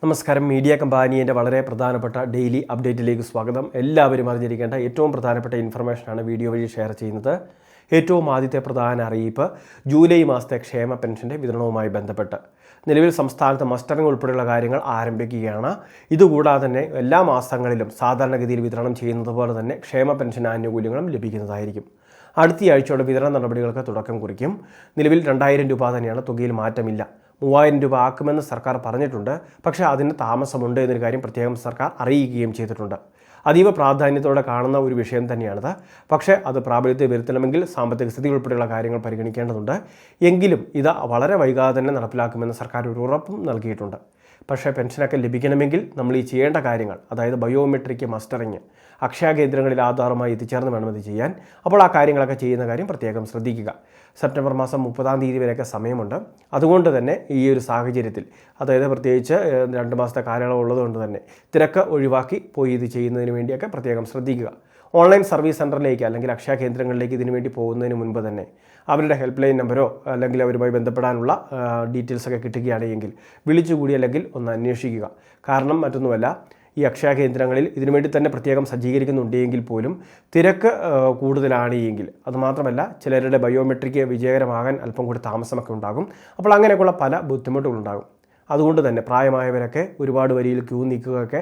നമസ്കാരം. മീഡിയ കമ്പാനിയുടെ വളരെ പ്രധാനപ്പെട്ട ഡെയിലി അപ്ഡേറ്റിലേക്ക് സ്വാഗതം. എല്ലാവരും അറിഞ്ഞിരിക്കേണ്ട ഏറ്റവും പ്രധാനപ്പെട്ട ഇൻഫർമേഷനാണ് വീഡിയോ വഴി ഷെയർ ചെയ്യുന്നത്. ഏറ്റവും ആദ്യത്തെ പ്രധാന അറിയിപ്പ് ജൂലൈ മാസത്തെ ക്ഷേമ പെൻഷൻ്റെ വിതരണവുമായി ബന്ധപ്പെട്ട് നിലവിൽ സംസ്ഥാനത്ത് മസ്റ്ററിംഗ് ഉൾപ്പെടെയുള്ള കാര്യങ്ങൾ ആരംഭിക്കുകയാണ്. ഇതുകൂടാതെ തന്നെ എല്ലാ മാസങ്ങളിലും സാധാരണഗതിയിൽ വിതരണം ചെയ്യുന്നത് പോലെ തന്നെ ക്ഷേമ പെൻഷൻ ആനുകൂല്യങ്ങളും ലഭിക്കുന്നതായിരിക്കും. അടുത്തയാഴ്ചയോടെ വിതരണ നടപടികൾക്ക് തുടക്കം കുറിക്കും. നിലവിൽ 2000 രൂപ തന്നെയാണ്. തുകയിൽ മാറ്റമില്ല. 3000 രൂപ ആക്കുമെന്ന് സർക്കാർ പറഞ്ഞിട്ടുണ്ട്. പക്ഷേ അതിന് താമസമുണ്ട് എന്നൊരു കാര്യം പ്രത്യേകം സർക്കാർ അറിയിക്കുകയും ചെയ്തിട്ടുണ്ട്. അതീവ പ്രാധാന്യത്തോടെ കാണുന്ന ഒരു വിഷയം തന്നെയാണത്. പക്ഷേ അത് പ്രാബല്യത്തിൽ വരുത്തണമെങ്കിൽ സാമ്പത്തിക സ്ഥിതി ഉൾപ്പെടെയുള്ള കാര്യങ്ങൾ പരിഗണിക്കേണ്ടതുണ്ട്. എങ്കിലും ഇത് വളരെ വൈകാതെ തന്നെ നടപ്പിലാക്കുമെന്ന് സർക്കാർ ഒരു ഉറപ്പും നൽകിയിട്ടുണ്ട്. പക്ഷേ പെൻഷനൊക്കെ ലഭിക്കണമെങ്കിൽ നമ്മൾ ഈ ചെയ്യേണ്ട കാര്യങ്ങൾ, അതായത് ബയോമെട്രിക് മസ്റ്ററിങ്, അക്ഷയ കേന്ദ്രങ്ങളിൽ ആധാറുമായി എത്തിച്ചേർന്ന് വേണം ഇത് ചെയ്യാൻ. അപ്പോൾ ആ കാര്യങ്ങളൊക്കെ ചെയ്യുന്ന കാര്യം പ്രത്യേകം ശ്രദ്ധിക്കുക. സെപ്റ്റംബർ മാസം 30-ാം തീയതി വരെയൊക്കെ സമയമുണ്ട്. അതുകൊണ്ട് തന്നെ ഈ ഒരു സാഹചര്യത്തിൽ, അതായത് പ്രത്യേകിച്ച് 2 മാസത്തെ കാലയളവ് ഉള്ളതുകൊണ്ട് തന്നെ തിരക്ക് ഒഴിവാക്കി പോയി ഇത് ചെയ്യുന്നതിന് വേണ്ടിയൊക്കെ പ്രത്യേകം ശ്രദ്ധിക്കുക. ഓൺലൈൻ സർവീസ് സെൻറ്ററിലേക്ക് അല്ലെങ്കിൽ അക്ഷയ കേന്ദ്രങ്ങളിലേക്ക് ഇതിനു വേണ്ടി പോകുന്നതിന് മുൻപ് തന്നെ അവരുടെ ഹെൽപ്പ് ലൈൻ നമ്പരോ അല്ലെങ്കിൽ അവരുമായി ബന്ധപ്പെടാനുള്ള ഡീറ്റെയിൽസൊക്കെ കിട്ടുകയാണെങ്കിൽ വിളിച്ചുകൂടി അല്ലെങ്കിൽ ഒന്ന് അന്വേഷിക്കുക. കാരണം മറ്റൊന്നുമല്ല, ഈ അക്ഷയ കേന്ദ്രങ്ങളിൽ ഇതിനുവേണ്ടി തന്നെ പ്രത്യേകം സജ്ജീകരിക്കുന്നുണ്ടെങ്കിൽ പോലും തിരക്ക് കൂടുതലാണ് എങ്കിൽ, അതുമാത്രമല്ല ചിലരുടെ ബയോമെട്രിക് വിജയകരമാകാൻ അല്പം കൂടി താമസമൊക്കെ ഉണ്ടാകും. അപ്പോൾ അങ്ങനെയൊക്കെയുള്ള പല ബുദ്ധിമുട്ടുകളുണ്ടാകും. അതുകൊണ്ട് തന്നെ പ്രായമായവരൊക്കെ ഒരുപാട് വരിയിൽ ക്യൂ നിൽക്കുകയൊക്കെ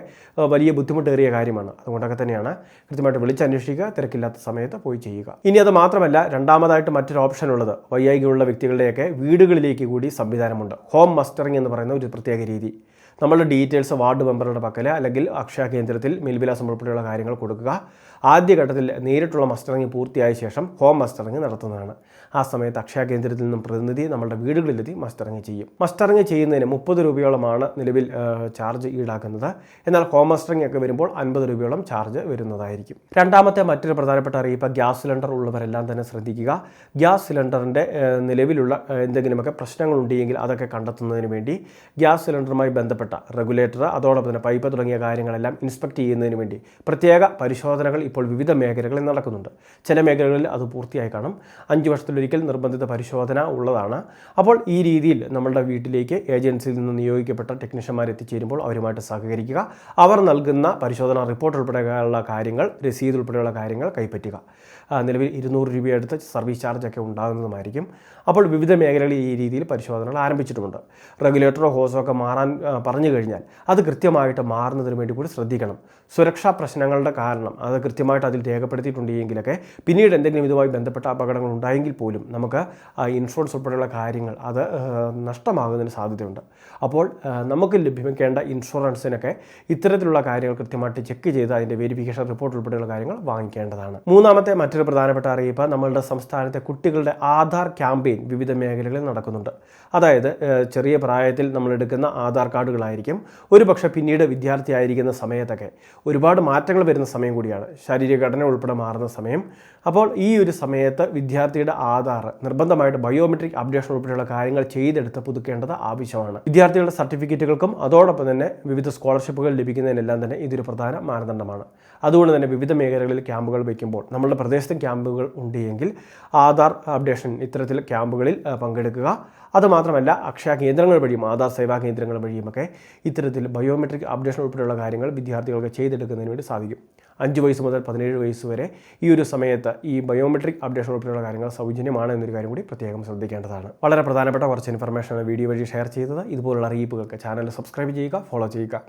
വലിയ ബുദ്ധിമുട്ടേറിയ കാര്യമാണ്. അതുകൊണ്ടൊക്കെ തന്നെയാണ് കൃത്യമായിട്ട് വിളിച്ചന്വേഷിക്കുക, തിരക്കില്ലാത്ത സമയത്ത് പോയി ചെയ്യുക. ഇനി അത് മാത്രമല്ല, രണ്ടാമതായിട്ട് മറ്റൊരു ഓപ്ഷൻ ഉള്ളത് വൈകല്യമുള്ള വ്യക്തികളുടെയൊക്കെ വീടുകളിലേക്ക് കൂടി സംവിധാനമുണ്ട്. ഹോം മസ്റ്ററിംഗ് എന്ന് പറയുന്ന ഒരു പ്രത്യേക രീതി. നമ്മളുടെ ഡീറ്റെയിൽസ് വാർഡ് മെമ്പറുടെ പക്കൽ അല്ലെങ്കിൽ അക്ഷയ കേന്ദ്രത്തിൽ മേൽവിലാസം ഉൾപ്പെടെയുള്ള കാര്യങ്ങൾ കൊടുക്കുക. ആദ്യഘട്ടത്തിൽ നേരിട്ടുള്ള മസ്റ്ററിംഗ് പൂർത്തിയായ ശേഷം ഹോം മസ്റ്ററിംഗ് നടത്തുന്നതാണ്. ആ സമയത്ത് അക്ഷയ കേന്ദ്രത്തിൽ നിന്നും പ്രതിനിധി നമ്മുടെ വീടുകളിലെത്തി മസ്റ്ററിംഗ് ചെയ്യും. മസ്റ്ററിംഗ് ചെയ്യുന്നതിന് 30 രൂപയോളമാണ് നിലവിൽ ചാർജ് ഈടാക്കുന്നത്. എന്നാൽ ഹോം മസ്റ്ററിംഗ് ഒക്കെ വരുമ്പോൾ 50 രൂപയോളം ചാർജ് വരുന്നതായിരിക്കും. രണ്ടാമത്തെ മറ്റൊരു പ്രധാനപ്പെട്ട അറിയിപ്പ്, ഗ്യാസ് സിലിണ്ടർ ഉള്ളവരെല്ലാം തന്നെ ശ്രദ്ധിക്കുക. ഗ്യാസ് സിലിണ്ടറിൻ്റെ നിലവിലുള്ള എന്തെങ്കിലുമൊക്കെ പ്രശ്നങ്ങളുണ്ടെങ്കിൽ അതൊക്കെ കണ്ടെത്തുന്നതിന് വേണ്ടി ഗ്യാസ് സിലിണ്ടറുമായി ബന്ധപ്പെട്ട റെഗുലേറ്റർ, അതോടൊപ്പം തന്നെ പൈപ്പ് തുടങ്ങിയ കാര്യങ്ങളെല്ലാം ഇൻസ്പെക്ട് ചെയ്യുന്നതിന് വേണ്ടി പ്രത്യേക പരിശോധനകൾ ഇപ്പോൾ വിവിധ മേഖലകളിൽ നടക്കുന്നുണ്ട്. ചില മേഖലകളിൽ അത് പൂർത്തിയായി കാണും. 5 വർഷത്തിലൊരിക്കൽ നിർബന്ധിത പരിശോധന ഉള്ളതാണ്. അപ്പോൾ ഈ രീതിയിൽ നമ്മളുടെ വീട്ടിലേക്ക് ഏജൻസിയിൽ നിന്ന് നിയോഗിക്കപ്പെട്ട ടെക്നീഷ്യന്മാർ എത്തിച്ചേരുമ്പോൾ അവരുമായിട്ട് സഹകരിക്കുക. അവർ നൽകുന്ന പരിശോധന റിപ്പോർട്ട് ഉൾപ്പെടെയുള്ള കാര്യങ്ങൾ, രസീത് ഉൾപ്പെടെയുള്ള കാര്യങ്ങൾ കൈപ്പറ്റുക. നിലവിൽ 200 രൂപയെടുത്ത് സർവീസ് ചാർജൊക്കെ ഉണ്ടാകുന്നതുമായിരിക്കും. അപ്പോൾ വിവിധ മേഖലകളിൽ ഈ രീതിയിൽ പരിശോധനകൾ ആരംഭിച്ചിട്ടുമുണ്ട്. റെഗുലേറ്ററോ ഹോസോ ഒക്കെ മാറാൻ പറഞ്ഞു കഴിഞ്ഞാൽ അത് കൃത്യമായിട്ട് മാറുന്നതിന് വേണ്ടി കൂടി ശ്രദ്ധിക്കണം. സുരക്ഷാ പ്രശ്നങ്ങളുടെ കാരണം അത് കൃത്യമായിട്ട് അതിൽ രേഖപ്പെടുത്തിയിട്ടുണ്ടെങ്കിലൊക്കെ പിന്നീട് എന്തെങ്കിലും ഇതുമായി ബന്ധപ്പെട്ട അപകടങ്ങൾ ഉണ്ടായെങ്കിൽ പോലും നമുക്ക് ഇൻഷുറൻസ് ഉൾപ്പെടെയുള്ള കാര്യങ്ങൾ അത് നഷ്ടമാകുന്നതിന് സാധ്യതയുണ്ട്. അപ്പോൾ നമുക്ക് ലഭിക്കേണ്ട ഇൻഷുറൻസിനൊക്കെ ഇത്തരത്തിലുള്ള കാര്യങ്ങൾ കൃത്യമായിട്ട് ചെക്ക് ചെയ്ത് അതിൻ്റെ വെരിഫിക്കേഷൻ റിപ്പോർട്ട് ഉൾപ്പെടെയുള്ള കാര്യങ്ങൾ വാങ്ങിക്കേണ്ടതാണ്. മൂന്നാമത്തെ മറ്റൊരു പ്രധാനപ്പെട്ട അറിയിപ്പ്, നമ്മളുടെ സംസ്ഥാനത്തെ കുട്ടികളുടെ ആധാർ ക്യാമ്പയിൻ വിവിധ മേഖലകളിൽ നടക്കുന്നുണ്ട്. അതായത് ചെറിയ പ്രായത്തിൽ നമ്മൾ എടുക്കുന്ന ആധാർ കാർഡുകളായിരിക്കും ഒരുപക്ഷെ പിന്നീട് വിദ്യാർത്ഥിയായിരിക്കുന്ന സമയത്തൊക്കെ ഒരുപാട് മാറ്റങ്ങൾ വരുന്ന സമയം കൂടിയാണ്. ശാരീരികഘടന ഉൾപ്പെടെ മാറുന്ന സമയം. അപ്പോൾ ഈ ഒരു സമയത്ത് വിദ്യാർത്ഥിയുടെ ആധാർ നിർബന്ധമായിട്ട് ബയോമെട്രിക് അപ്ഡേഷൻ ഉൾപ്പെടെയുള്ള കാര്യങ്ങൾ ചെയ്തെടുത്ത് പുതുക്കേണ്ടത് ആവശ്യമാണ്. വിദ്യാർത്ഥികളുടെ സർട്ടിഫിക്കറ്റുകൾക്കും അതോടൊപ്പം തന്നെ വിവിധ സ്കോളർഷിപ്പുകൾ ലഭിക്കുന്നതിനെല്ലാം തന്നെ ഇതൊരു പ്രധാന മാനദണ്ഡമാണ്. അതുകൊണ്ട് തന്നെ വിവിധ മേഖലകളിൽ ക്യാമ്പുകൾ വയ്ക്കുമ്പോൾ നമ്മളുടെ പ്രദേശത്തും ക്യാമ്പുകൾ ഉണ്ടെങ്കിൽ ആധാർ അപ്ഡേഷൻ ഇത്തരത്തിൽ ക്യാമ്പുകളിൽ പങ്കെടുക്കുക. അതുമാത്രമല്ല അക്ഷയ കേന്ദ്രങ്ങൾ വഴിയും ആധാർ സേവാ കേന്ദ്രങ്ങൾ വഴിയുമൊക്കെ ഇത്തരത്തിൽ ബയോമെട്രിക് അപ്ഡേഷൻ ഉൾപ്പെടെയുള്ള കാര്യങ്ങൾ വിദ്യാർത്ഥികൾക്ക് ചെയ്തെടുക്കുന്നതിന് വേണ്ടി സാധിക്കും. 5 വയസ്സ് മുതൽ 17 വയസ്സ് വരെ ഈ ഒരു സമയത്ത് ഈ ബയോമെട്രിക് അപ്ഡേഷൻ ഉൾപ്പെടെയുള്ള കാര്യങ്ങൾ സൗജന്യമാണ് എന്നൊരു കാര്യം കൂടി പ്രത്യേകം ശ്രദ്ധിക്കേണ്ടതാണ്. വളരെ പ്രധാനപ്പെട്ട കുറച്ച് ഇൻഫർമേഷനാണ് വീഡിയോ വഴി ഷെയർ ചെയ്തത്. ഇതുപോലുള്ള അറിയിപ്പുകൾക്ക് ചാനൽ സബ്സ്ക്രൈബ് ചെയ്യുക, ഫോളോ ചെയ്യുക.